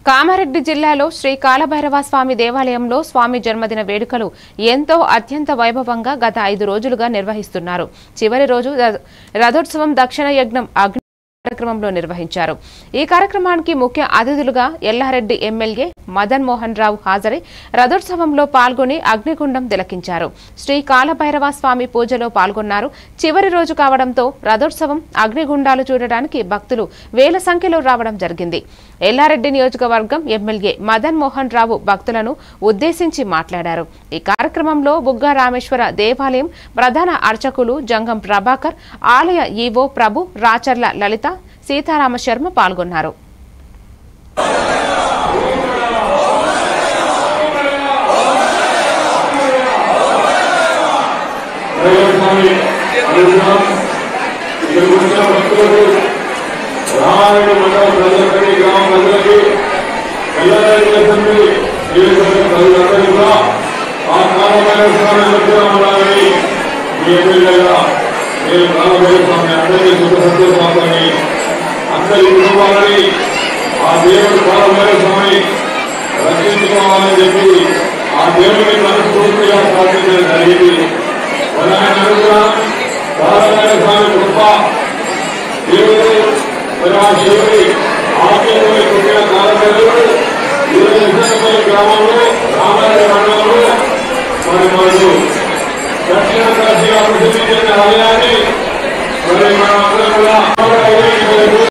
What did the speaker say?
కామారెడ్డి జిల్లాలో శ్రీ కాలభైరవ స్వామి దేవాలయంలో స్వామి జన్మదిన వేడుకలు ఎంతో అత్యంత వైభవంగా గత 5 రోజులుగా నిర్వహిస్తున్నారు. చివరి రోజు రథోత్సవం దక్షిణ యజ్ఞం కార్యక్రమంలో నిర్వహించారు. ఈ కార్యక్రమానికి ముఖ్య అతిథులుగా ఎల్లారెడ్డి ఎమ్మెల్యే మదన్ మోహన్ రావు హాజరై రథోత్సవంలో పాల్గొని అగ్నిగుండం తిలకించారు. శ్రీ కాలభైరవ స్వామి పూజలో పాల్గొన్నారు. చివరి రోజు కావడంతో రథోత్సవం అగ్నిగుండాలు చూడడానికి భక్తులు వేల సంఖ్యలో రావడం జరిగింది. ఎల్లారెడ్డి నియోజకవర్గం ఎమ్మెల్యే మదన్ మోహన్ రావు భక్తులను ఉద్దేశించి మాట్లాడారు. ఈ కార్యక్రమంలో బుగ్గా రామేశ్వర దేవాలయం ప్రధాన అర్చకులు జంగం ప్రభాకర్, ఆలయ ఈవో ప్రభు, రాచర్ల లలిత, సీతారామ శర్మ పాల్గొన్నారు. అందరి కుటుంబాలని ఆ దేవుడు కాలభైరవ స్వామి రక్షించుకోవాలని చెప్పి ఆ దేవుడిని మనస్ఫూర్తిగా ప్రార్థించడం జరిగింది. కాలభైరవ స్వామి కృప దేవుడు మరి ఆ శివుడి ఆశయంలో పుట్టిన కాలభైరవుడు ఈరోజు గ్రామంలో రామారెడ్డి మండలంలో మరి మనకు దక్షిణ కాశీగా ప్రసిద్ధి చెందిన ఆలయాన్ని మరి మనం అందరం కూడా